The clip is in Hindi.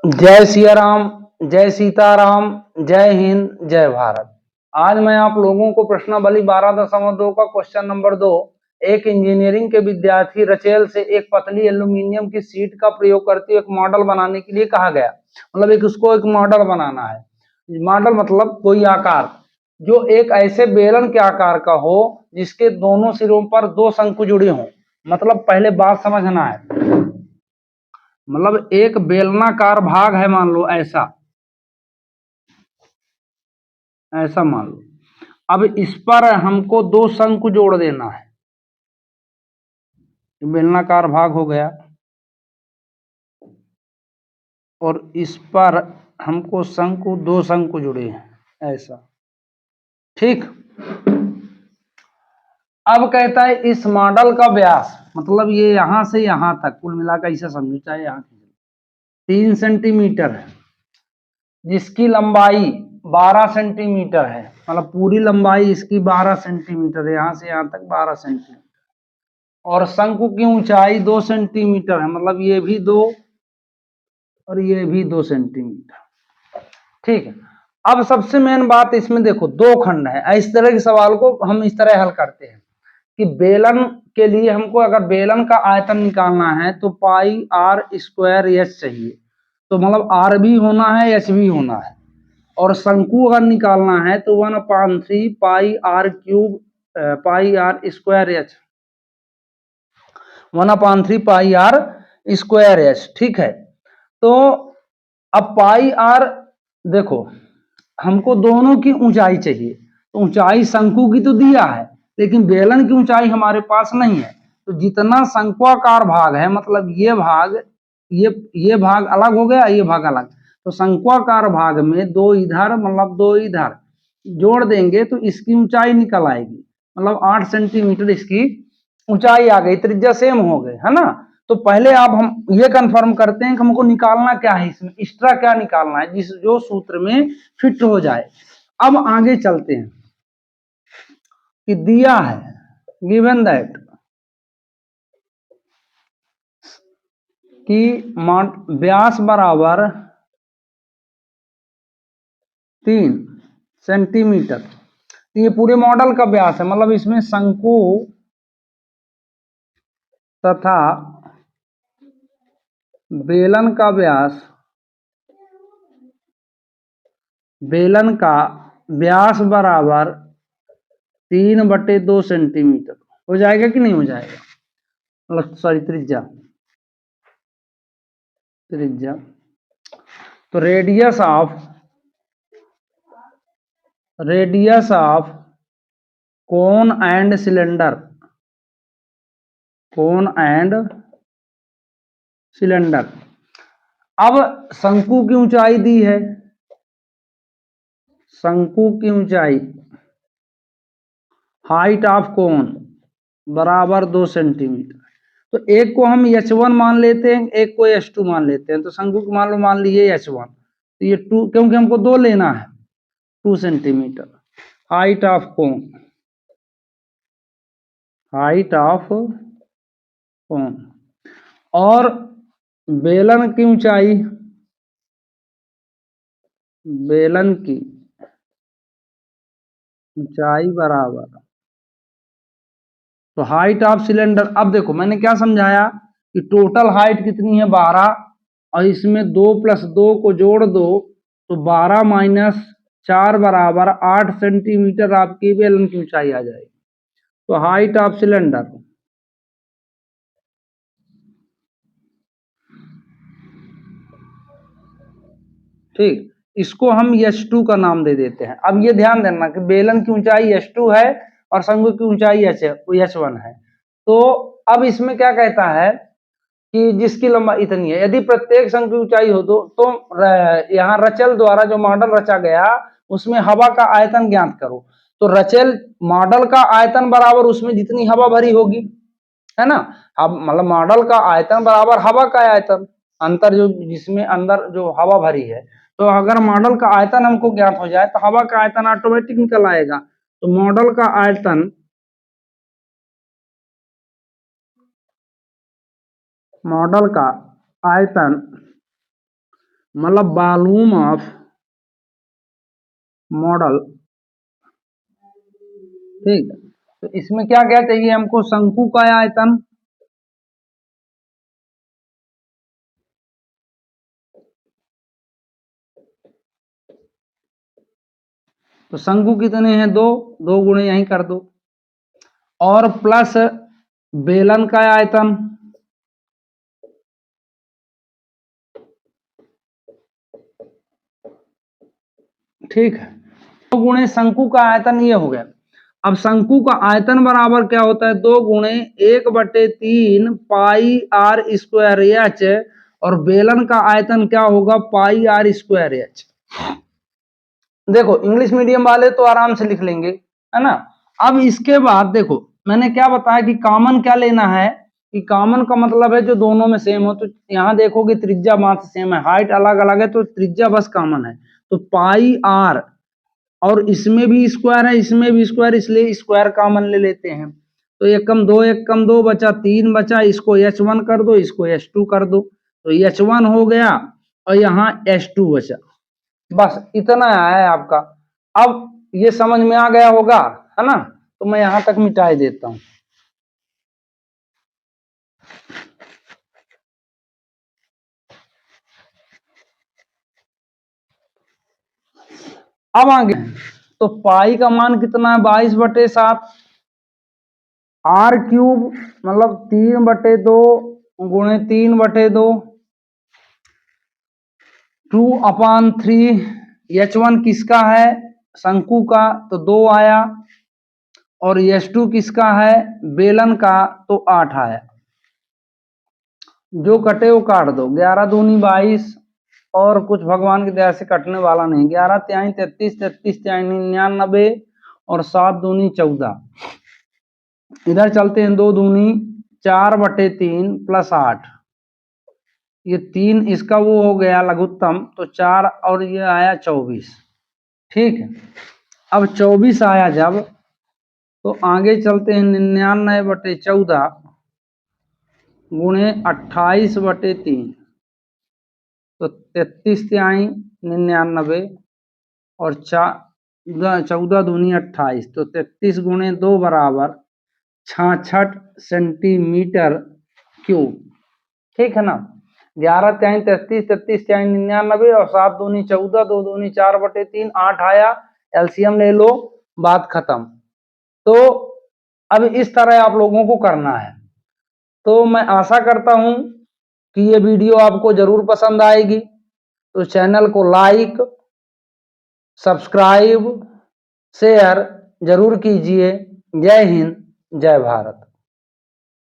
जय सिया राम, जय सीताराम, जय हिंद, जय भारत। आज मैं आप लोगों को प्रश्नावली 12.2 का क्वेश्चन नंबर 2, एक इंजीनियरिंग के विद्यार्थी रचेल से एक पतली एल्यूमिनियम की शीट का प्रयोग करते हुए एक मॉडल बनाने के लिए कहा गया। मतलब एक मॉडल बनाना है। मॉडल मतलब कोई आकार जो एक ऐसे बेलन के आकार का हो जिसके दोनों सिरों पर दो शंकु जुड़े हों। मतलब पहले बात समझना है। मतलब एक बेलनाकार भाग है, मान लो ऐसा ऐसा मान लो। अब इस पर हमको दो शंकु जोड़ देना है। बेलनाकार भाग हो गया और इस पर हमको दो शंकु जुड़े हैं ऐसा। ठीक। अब कहता है इस मॉडल का व्यास, मतलब ये यहां से यहां तक कुल मिलाकर इसे समझो, चाहे यहां 3 सेंटीमीटर है, जिसकी लंबाई 12 सेंटीमीटर है। मतलब पूरी लंबाई इसकी 12 सेंटीमीटर है, यहां से यहां तक 12 सेंटीमीटर। और शंकु की ऊंचाई 2 सेंटीमीटर है, मतलब ये भी 2 और ये भी 2 सेंटीमीटर। ठीक है। अब सबसे मेन बात इसमें देखो, दो खंड है। इस तरह के सवाल को हम इस तरह हल करते हैं कि बेलन के लिए हमको अगर बेलन का आयतन निकालना है तो पाई आर स्क्वायर एच चाहिए। तो मतलब आर भी होना है, एच भी होना है। और शंकु अगर निकालना है तो 1/3 pi r cube pi r square h, 1/3 pi r square h. ठीक है। तो अब पाई आर, देखो हमको दोनों की ऊंचाई चाहिए। तो ऊंचाई शंकु की तो दिया है, लेकिन बेलन की ऊंचाई हमारे पास नहीं है। तो जितना शंक्वाकार भाग है, मतलब ये भाग अलग हो गया, ये भाग अलग। तो शंक्वाकार भाग में दो इधर, मतलब दो इधर जोड़ देंगे तो इसकी ऊंचाई निकल आएगी। मतलब 8 सेंटीमीटर इसकी ऊंचाई आ गई, त्रिज्या सेम हो गए, है ना। तो पहले आप हम ये कंफर्म करते हैं कि हमको निकालना क्या है, इसमें एक्स्ट्रा क्या निकालना है जिस जो सूत्र में फिट हो जाए। अब आगे चलते हैं कि दिया है, गिवन दैट कि व्यास बराबर 3 सेंटीमीटर। ये पूरे मॉडल का व्यास है, मतलब इसमें शंकु तथा बेलन का व्यास, बेलन का व्यास बराबर 3/2 सेंटीमीटर हो जाएगा कि नहीं हो जाएगा। मतलब सॉरी, त्रिज्या त्रिज्या तो radius of cone and cylinder, cone and cylinder. अब शंकु की ऊंचाई दी है, शंकु की ऊंचाई हाइट ऑफ कोन बराबर 2 सेंटीमीटर। तो एक को हम H1 मान लेते हैं, एक को H2 मान लेते हैं। तो शंकु को मान लीजिए H1, तो ये 2, क्योंकि हमको 2 लेना है, 2 centimetre. Height of cone, height of cone. और बेलन की ऊंचाई, बेलन की ऊंचाई बराबर, तो हाइट ऑफ सिलेंडर। अब देखो मैंने क्या समझाया कि टोटल हाइट कितनी है 12, और इसमें 2 + 2 को जोड़ दो तो 12 - 4 बराबर 8 सेंटीमीटर आपकी बेलन की ऊंचाई आ जाएगी। तो हाइट ऑफ सिलेंडर, ठीक, इसको हम H2 का नाम दे देते हैं। अब ये ध्यान देना कि बेलन की ऊंचाई H2 है और शंकु की ऊंचाई H1 है। तो अब इसमें क्या कहता है कि जिसकी लंबाई इतनी है, यदि प्रत्येक शंकु की ऊंचाई हो तो यहाँ रचेल द्वारा जो मॉडल रचा गया उसमें हवा का आयतन ज्ञात करो। तो रचेल मॉडल का आयतन बराबर उसमें जितनी हवा भरी होगी, है ना। अब मतलब मॉडल का आयतन बराबर हवा का आयतन, अंतर जो जिसमें अंदर जो हवा भरी है। तो अगर मॉडल का आयतन हमको ज्ञात हो जाए तो हवा का आयतन ऑटोमेटिक निकल आएगा। तो मॉडल का आयतन, मॉडल का आयतन मतलब वॉल्यूम ऑफ मॉडल। ठीक, तो इसमें क्या क्या चाहिए हमको, शंकु का आयतन, तो शंकु कितने हैं, दो, दो गुणे यहीं कर दो, और प्लस बेलन का आयतन, ठीक है, दो गुणे शंकु का आयतन, ये हो गया। अब शंकु का आयतन बराबर क्या होता है, दो गुणे 1/3 पाई आर स्क्वायर एच, और बेलन का आयतन क्या होगा, पाई आर स्क्वायर एच। देखो इंग्लिश मीडियम वाले तो आराम से लिख लेंगे, है ना। अब इसके बाद देखो मैंने क्या बताया कि कॉमन क्या लेना है, कि कॉमन का मतलब है जो दोनों में सेम हो। तो यहाँ देखोगे त्रिज्या मात्र सेम है, हाइट अलग अलग है, तो त्रिज्या बस कॉमन है। तो पाई आर, और इसमें भी स्क्वायर है, इसमें भी स्क्वायर, इसलिए स्क्वायर कॉमन ले लेते हैं। तो एक कम दो, एक कम दो बचा, तीन बचा, इसको H1 कर दो, इसको H2 कर दो, तो H1 हो गया, और यहाँ H2 बचा। बस इतना है आपका। अब ये समझ में आ गया होगा, है ना। तो मैं यहां तक मिटाई देता हूं। अब आगे, तो पाई का मान कितना है, 22/7, आर क्यूब मतलब 3/2 गुणे 3/2, 2/3। H1 किसका है, शंकु का, तो 2 आया, और H2 किसका है, बेलन का, तो 8 आया। जो कटे वो काट दो, 11 दूनी 22, और कुछ भगवान की दया से कटने वाला नहीं, 11 त्याई 33, 33 त्याई 99, और 7 दूनी 14। इधर चलते हैं, 2 दूनी 4/3 प्लस 8, ये 3 इसका वो हो गया लघुत्तम, तो 4, और ये आया 24। ठीक है, अब 24 आया जब, तो आगे चलते हैं, 99/14 गुणे 28/3, तो 33 त्याई 99, और 14 दूनी 28, तो 33 गुणे 2 बराबर 66 सेंटीमीटर क्यूब। ठीक है ना। 11 त्याई 33, 33 त्याई 99, और 7 दूनी 14, 2 दूनी 4/3, 8 आया, एलसीएम ले लो, बात खत्म। तो अब इस तरह आप लोगों को करना है। तो मैं आशा करता हूं कि ये वीडियो आपको जरूर पसंद आएगी। तो चैनल को लाइक, सब्सक्राइब, शेयर जरूर कीजिए। जय हिंद, जय भारत।